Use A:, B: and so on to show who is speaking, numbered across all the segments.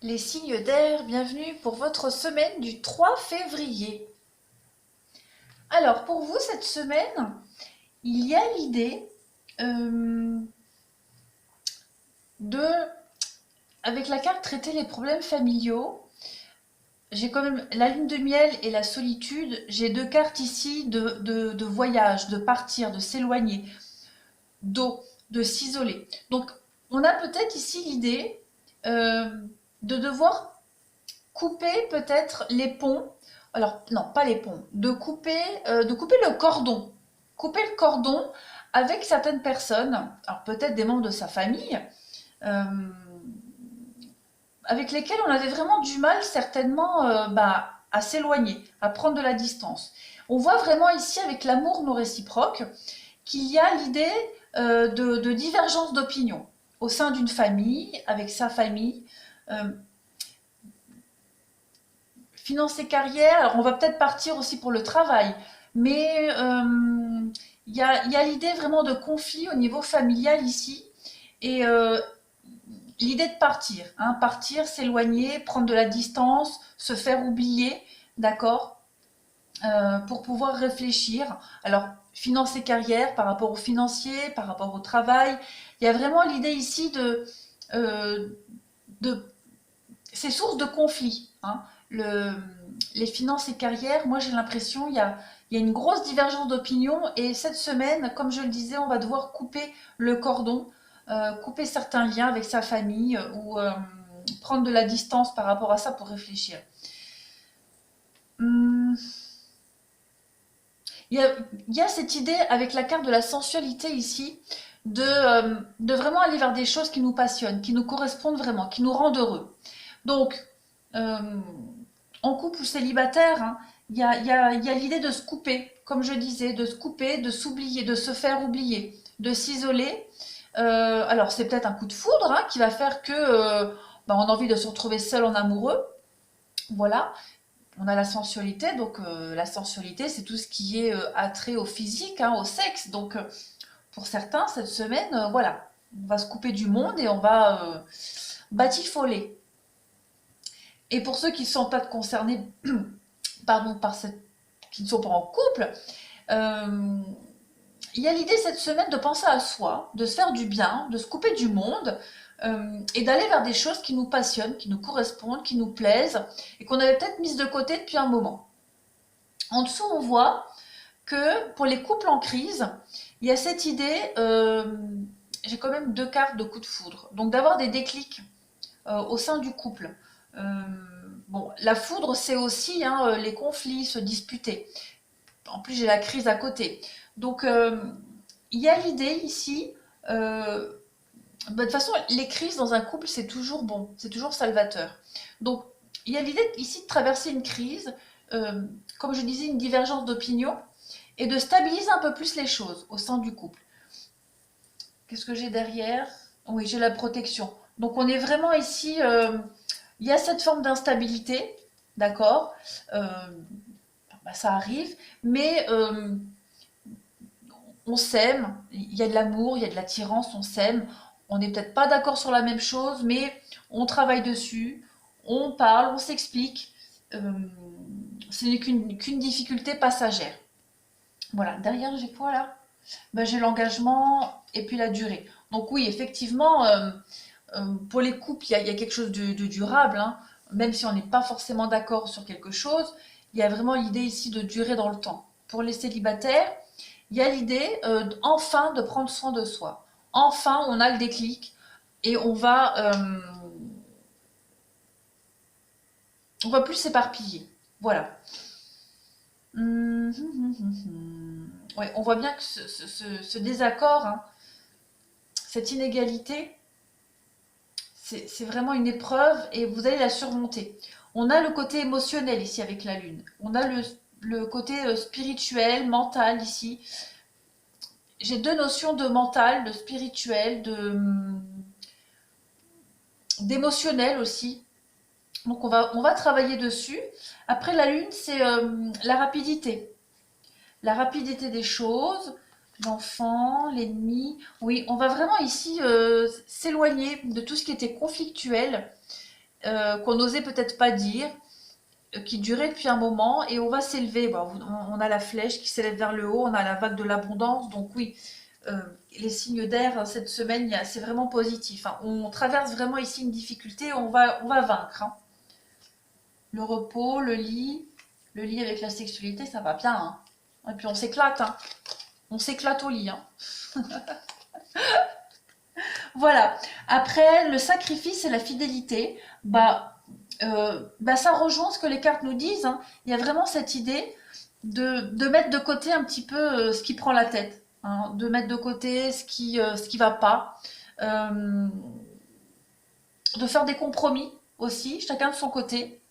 A: Les signes d'air, bienvenue pour votre semaine du 3 février. Alors, pour vous, cette semaine, il y a l'idée euh, de, avec la carte, traiter les problèmes familiaux. J'ai quand même la lune de miel et la solitude. J'ai deux cartes ici de voyage, de partir, de s'éloigner, d'eau, de s'isoler. Donc, on a peut-être ici l'idée euh, de devoir couper peut-être les ponts, alors non, pas les ponts, de couper le cordon. Couper le cordon avec certaines personnes, alors peut-être des membres de sa famille, euh, avec lesquels on avait vraiment du mal certainement à s'éloigner, à prendre de la distance. On voit vraiment ici avec l'amour non réciproque qu'il y a l'idée de divergence d'opinion au sein d'une famille, avec sa famille. Euh, Finances et carrière, alors on va peut-être partir aussi pour le travail, mais il y a l'idée vraiment de conflit au niveau familial ici, et l'idée de partir, hein, partir, s'éloigner, prendre de la distance, se faire oublier, d'accord, pour pouvoir réfléchir. Alors, finances et carrière, par rapport au financier, par rapport au travail, il y a vraiment l'idée ici euh, de c'est source de conflit, hein. Les finances et carrières, moi j'ai l'impression il y a une grosse divergence d'opinion et cette semaine, comme je le disais, on va devoir couper le cordon, couper certains liens avec sa famille ou prendre de la distance par rapport à ça pour réfléchir. Hum, Il y a, il y a cette idée avec la carte de la sensualité ici de vraiment aller vers des choses qui nous passionnent, qui nous correspondent vraiment, qui nous rendent heureux. Donc, euh, en couple ou célibataire, hein, il y a l'idée de se couper, comme je disais, de se couper, de s'oublier, de se faire oublier, de s'isoler. Alors c'est peut-être un coup de foudre hein, qui va faire que on a envie de se retrouver seul en amoureux. Voilà, on a la sensualité, donc la sensualité c'est tout ce qui est attrait au physique, hein, au sexe. Donc pour certains cette semaine, voilà, on va se couper du monde et on va batifoler. Et pour ceux qui ne sont pas concernés pardon, qui ne sont pas en couple, euh, il y a l'idée cette semaine de penser à soi, de se faire du bien, de se couper du monde et d'aller vers des choses qui nous passionnent, qui nous correspondent, qui nous plaisent et qu'on avait peut-être mises de côté depuis un moment. En dessous, on voit que pour les couples en crise, il y a cette idée, j'ai quand même deux cartes de coup de foudre, donc d'avoir des déclics au sein du couple. Euh, bon, la foudre, c'est aussi hein, les conflits, se disputer. En plus, j'ai la crise à côté. Donc, il y a l'idée ici. De toute façon, les crises dans un couple, c'est toujours bon, c'est toujours salvateur. Donc, il y a l'idée ici de traverser une crise, euh, comme je disais, une divergence d'opinion, et de stabiliser un peu plus les choses au sein du couple. Qu'est-ce que j'ai derrière? Oui, j'ai la protection. Donc, on est vraiment ici. Il y a cette forme d'instabilité, d'accord. Ça arrive, mais on s'aime, il y a de l'amour, il y a de l'attirance, on s'aime. On n'est peut-être pas d'accord sur la même chose, mais on travaille dessus, on parle, on s'explique. Euh, ce n'est qu'une difficulté passagère. Voilà, derrière j'ai quoi là? J'ai l'engagement et puis la durée. Donc oui, effectivement, pour les couples, il y a quelque chose de durable, hein. Même si on n'est pas forcément d'accord sur quelque chose, il y a vraiment l'idée ici de durer dans le temps. Pour les célibataires, il y a l'idée enfin de prendre soin de soi. Enfin, on a le déclic et on va plus s'éparpiller. Voilà. Ouais, on voit bien que ce désaccord, hein, cette inégalité, c'est vraiment une épreuve et vous allez la surmonter. On a le côté émotionnel ici avec la lune. On a le côté spirituel, mental ici. J'ai deux notions de mental, de spirituel, d'émotionnel aussi. Donc on va travailler dessus. Après la lune, c'est la rapidité. La rapidité des choses, l'enfant, l'ennemi. Oui, on va vraiment ici s'éloigner de tout ce qui était conflictuel. qu'on n'osait peut-être pas dire, qui durait depuis un moment, et on va s'élever. Bon, on a la flèche qui s'élève vers le haut, on a la vague de l'abondance, donc oui, euh, les signes d'air cette semaine, c'est vraiment positif, hein. On traverse vraiment ici une difficulté, on va vaincre, hein. Le repos, le lit avec la sexualité, ça va bien, hein. Et puis on s'éclate, hein. On s'éclate au lit, hein. Voilà. Après, le sacrifice et la fidélité, ça rejoint ce que les cartes nous disent, hein. Il y a vraiment cette idée de mettre de côté un petit peu ce qui prend la tête, hein, de mettre de côté ce qui va pas, euh, de faire des compromis aussi, chacun de son côté,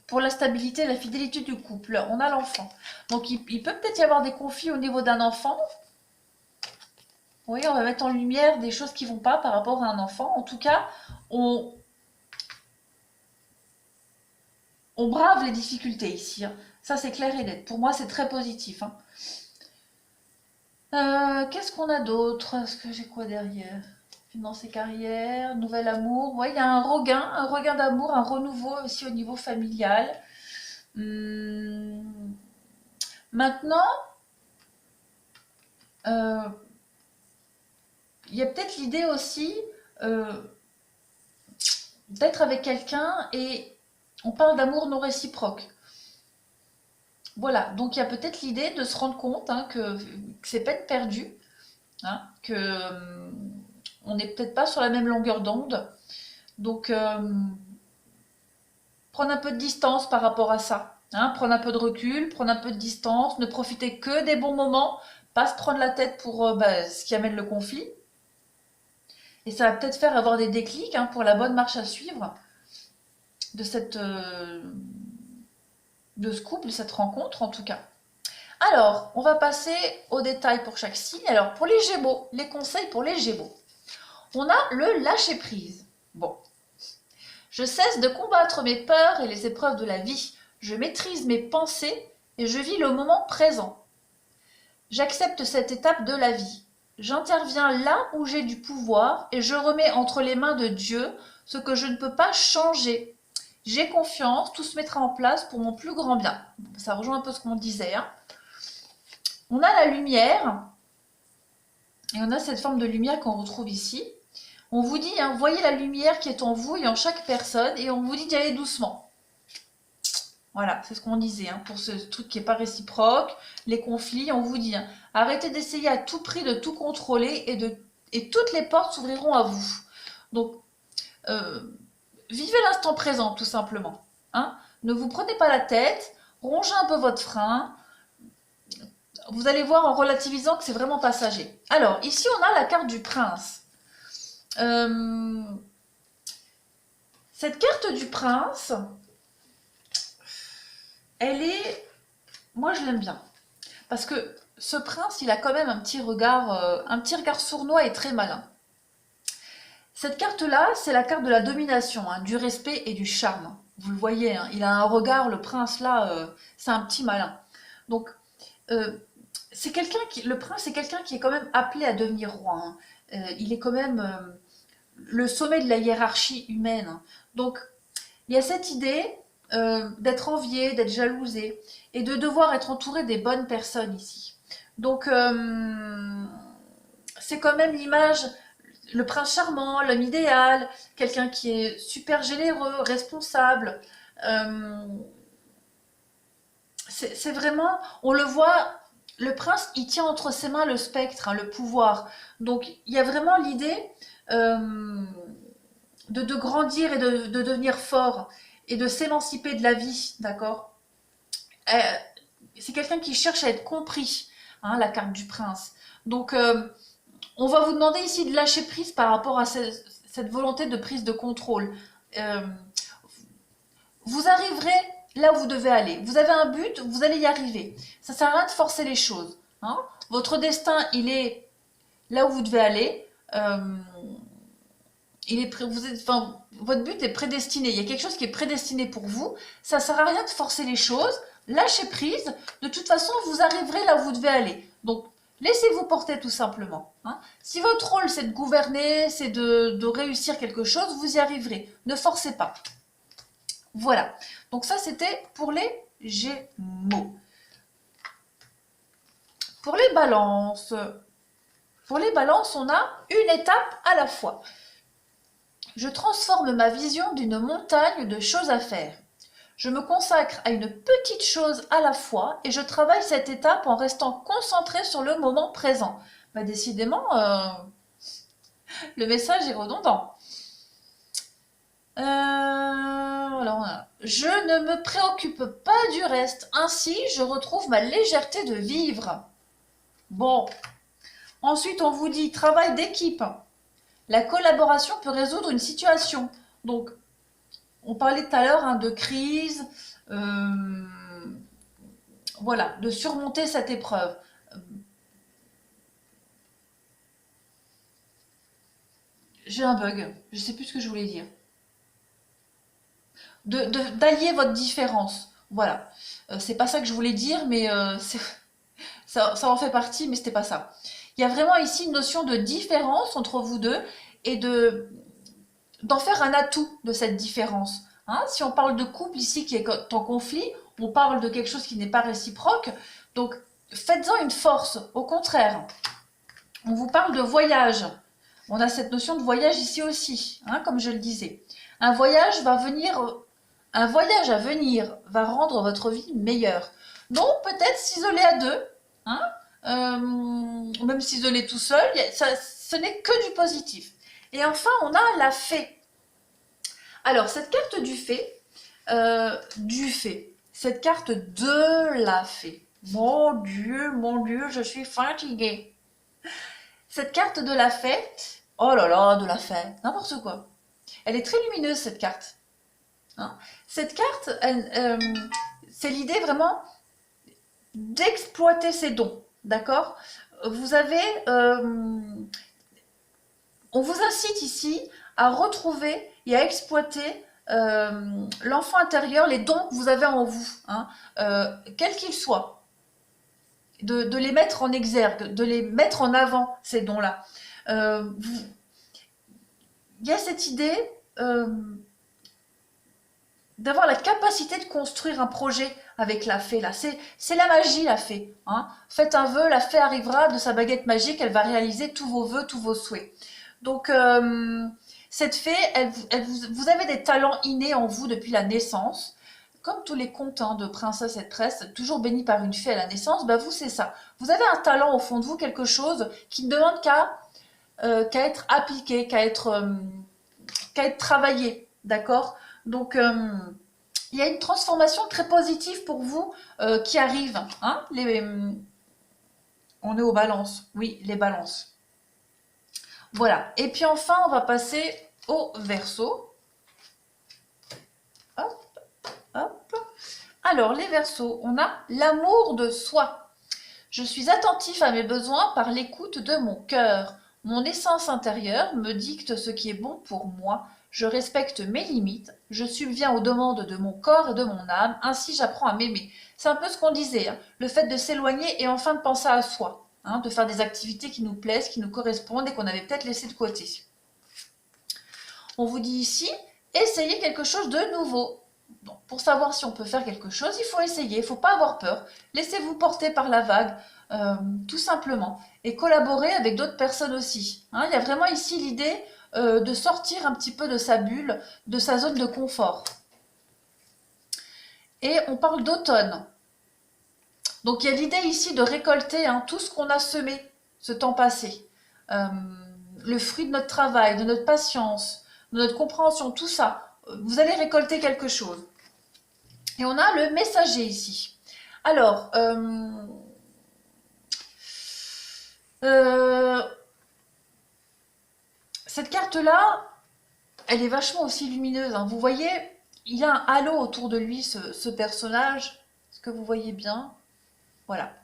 A: pour la stabilité et la fidélité du couple. On a l'enfant. Donc il peut peut-être y avoir des conflits au niveau d'un enfant. Oui, on va mettre en lumière des choses qui vont pas par rapport à un enfant. En tout cas, on, on brave les difficultés ici, hein. Ça, c'est clair et net. Pour moi, c'est très positif, hein. Qu'est-ce qu'on a d'autre? Est-ce que j'ai quoi derrière? Finance et carrière, nouvel amour. Ouais, il y a un regain d'amour, un renouveau aussi au niveau familial. Hum, Maintenant, euh, il y a peut-être l'idée aussi euh, d'être avec quelqu'un et on parle d'amour non réciproque. Voilà, donc il y a peut-être l'idée de se rendre compte, hein, que c'est peine perdue, hein, que on n'est peut-être pas sur la même longueur d'onde. Donc prendre un peu de distance par rapport à ça, hein, prendre un peu de recul, prendre un peu de distance, ne profiter que des bons moments, pas se prendre la tête pour ce qui amène le conflit. Et ça va peut-être faire avoir des déclics, hein, pour la bonne marche à suivre de de ce couple, de cette rencontre en tout cas. Alors, on va passer aux détails pour chaque signe. Alors, pour les Gémeaux, les conseils pour les Gémeaux. On a le lâcher-prise. Bon, je cesse de combattre mes peurs et les épreuves de la vie. Je maîtrise mes pensées et je vis le moment présent. J'accepte cette étape de la vie. J'interviens là où j'ai du pouvoir et je remets entre les mains de Dieu ce que je ne peux pas changer. J'ai confiance, tout se mettra en place pour mon plus grand bien. Ça rejoint un peu ce qu'on disait, hein. On a la lumière, et on a cette forme de lumière qu'on retrouve ici. On vous dit, hein, voyez la lumière qui est en vous et en chaque personne, et on vous dit d'y aller doucement. Voilà, c'est ce qu'on disait, hein, pour ce truc qui n'est pas réciproque, les conflits, on vous dit, hein, arrêtez d'essayer à tout prix de tout contrôler et toutes les portes s'ouvriront à vous. Donc, euh, vivez l'instant présent, tout simplement, hein. Ne vous prenez pas la tête, rongez un peu votre frein. Vous allez voir en relativisant que c'est vraiment passager. Alors, ici, on a la carte du prince. Euh, Cette carte du prince, elle est... Moi, je l'aime bien. Parce que ce prince, il a quand même un petit regard sournois et très malin. Cette carte-là, c'est la carte de la domination, hein, du respect et du charme. Vous le voyez, hein, il a un regard, le prince là, c'est un petit malin. Donc, euh, le prince, c'est quelqu'un qui est quand même appelé à devenir roi, hein. Il est quand même le sommet de la hiérarchie humaine, hein. Donc, il y a cette idée d'être envié, d'être jalousé, et de devoir être entouré des bonnes personnes ici. Donc, c'est quand même l'image, le prince charmant, l'homme idéal, quelqu'un qui est super généreux, responsable. Euh, c'est vraiment, on le voit, le prince, il tient entre ses mains le spectre, hein, le pouvoir. Donc, il y a vraiment l'idée euh, de grandir et de devenir fort et de s'émanciper de la vie, d'accord. Euh, c'est quelqu'un qui cherche à être compris, hein, la carte du prince. Donc, on va vous demander ici de lâcher prise par rapport à cette volonté de prise de contrôle. Euh, vous arriverez là où vous devez aller. Vous avez un but, vous allez y arriver. Ça ne sert à rien de forcer les choses, hein. Votre destin, il est là où vous devez aller. Votre but est prédestiné. Il y a quelque chose qui est prédestiné pour vous. Ça ne sert à rien de forcer les choses. Lâchez prise. De toute façon, vous arriverez là où vous devez aller. Donc, laissez-vous porter tout simplement, hein. Si votre rôle, c'est de gouverner, c'est de réussir quelque chose, vous y arriverez. Ne forcez pas. Voilà. Donc ça, c'était pour les Gémeaux. Pour les balances, on a une étape à la fois. Je transforme ma vision d'une montagne de choses à faire. Je me consacre à une petite chose à la fois et je travaille cette étape en restant concentré sur le moment présent. Bah, décidément, le message est redondant. Voilà. Je ne me préoccupe pas du reste, ainsi je retrouve ma légèreté de vivre. Bon, ensuite on vous dit travail d'équipe. La collaboration peut résoudre une situation. Donc, on parlait tout à l'heure de crise, voilà, de surmonter cette épreuve. J'ai un bug, je ne sais plus ce que je voulais dire. D'allier votre différence. Voilà. C'est pas ça que je voulais dire, mais ça en fait partie, mais c'était pas ça. Il y a vraiment ici une notion de différence entre vous deux et d'en faire un atout de cette différence. Hein, si on parle de couple ici qui est en conflit, on parle de quelque chose qui n'est pas réciproque. Donc, faites-en une force. Au contraire, on vous parle de voyage. On a cette notion de voyage ici aussi, hein, comme je le disais. Un voyage un voyage à venir va rendre votre vie meilleure. Donc, peut-être s'isoler à deux, hein, ou même s'isoler tout seul, ce n'est que du positif. Et enfin, on a la fée. Alors, cette carte du fait, cette carte de la fée. Mon Dieu, je suis fatiguée. Cette carte de la fée, oh là là, de la fée, n'importe quoi. Elle est très lumineuse, cette carte. Hein, cette carte, c'est l'idée vraiment d'exploiter ses dons, d'accord? Vous avez, on vous incite ici à retrouver et à exploiter l'enfant intérieur, les dons que vous avez en vous, hein, quels qu'ils soient, de les mettre en exergue, de les mettre en avant, ces dons-là. Il y a cette idée d'avoir la capacité de construire un projet avec la fée là. C'est la magie, la fée. Hein. Faites un vœu, la fée arrivera de sa baguette magique, elle va réaliser tous vos vœux, tous vos souhaits. Donc cette fée, vous avez des talents innés en vous depuis la naissance. Comme tous les contes de princesse et de presse, toujours bénis par une fée à la naissance, bah vous c'est ça. Vous avez un talent au fond de vous, quelque chose qui ne demande qu'à être appliqué, qu'à être travaillé, d'accord? Donc, il y a une transformation très positive pour vous qui arrive. Hein, on est aux balances. Oui, les balances. Voilà. Et puis enfin, on va passer au Verseau. Hop, hop. Alors, les Verseaux, on a l'amour de soi. Je suis attentif à mes besoins par l'écoute de mon cœur. Mon essence intérieure me dicte ce qui est bon pour moi. Je respecte mes limites. Je subviens aux demandes de mon corps et de mon âme. Ainsi, j'apprends à m'aimer. C'est un peu ce qu'on disait, hein, le fait de s'éloigner et enfin de penser à soi, hein, de faire des activités qui nous plaisent, qui nous correspondent et qu'on avait peut-être laissé de côté. On vous dit ici, essayez quelque chose de nouveau. Donc, pour savoir si on peut faire quelque chose, il faut essayer, il ne faut pas avoir peur. Laissez-vous porter par la vague, tout simplement. Et collaborer avec d'autres personnes aussi. Hein, il y a vraiment ici l'idée de sortir un petit peu de sa bulle, de sa zone de confort. Et on parle d'automne. Donc il y a l'idée ici de récolter tout ce qu'on a semé ce temps passé. Le fruit de notre travail, de notre patience, de notre compréhension, tout ça. Vous allez récolter quelque chose. Et on a le messager ici. Alors, cette carte-là, elle est vachement aussi lumineuse. Hein. Vous voyez, il y a un halo autour de lui, ce personnage. Est-ce que vous voyez bien? Voilà.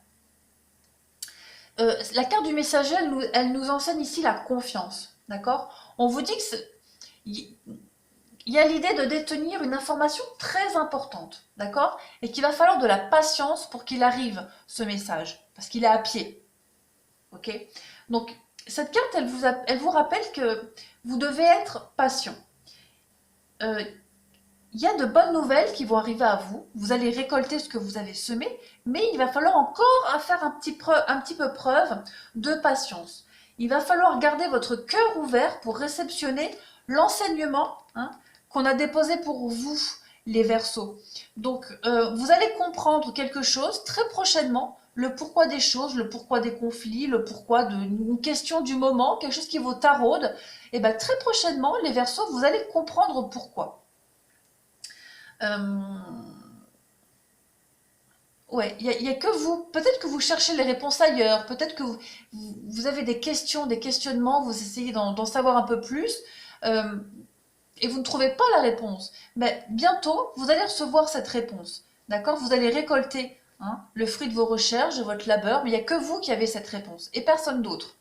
A: La carte du messager, elle nous enseigne ici la confiance. D'accord? On vous dit que il y a l'idée de détenir une information très importante. D'accord? Et qu'il va falloir de la patience pour qu'il arrive, ce message. Parce qu'il est à pied. Ok? Donc, cette carte, elle vous rappelle que vous devez être patient. il y a de bonnes nouvelles qui vont arriver à vous. Vous allez récolter ce que vous avez semé, mais il va falloir encore faire un petit peu preuve de patience. Il va falloir garder votre cœur ouvert pour réceptionner l'enseignement, hein, qu'on a déposé pour vous, les Verseaux. Donc, vous allez comprendre quelque chose très prochainement, le pourquoi des choses, le pourquoi des conflits, le pourquoi d'une question du moment, quelque chose qui vous taraude. Et bien, très prochainement, les Verseaux, vous allez comprendre pourquoi. Ouais, il y a que vous. Peut-être que vous cherchez les réponses ailleurs. Peut-être que vous avez des questions, des questionnements. Vous essayez d'en savoir un peu plus. euh, et vous ne trouvez pas la réponse. Mais bientôt, vous allez recevoir cette réponse. D'accord? Vous allez récolter, hein, le fruit de vos recherches, de votre labeur. Mais il n'y a que vous qui avez cette réponse et personne d'autre.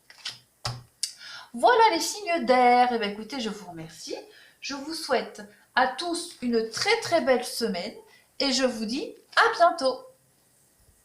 A: Voilà les signes d'air. Et bien écoutez, je vous remercie. Je vous souhaite à tous une très très belle semaine. Et je vous dis à bientôt.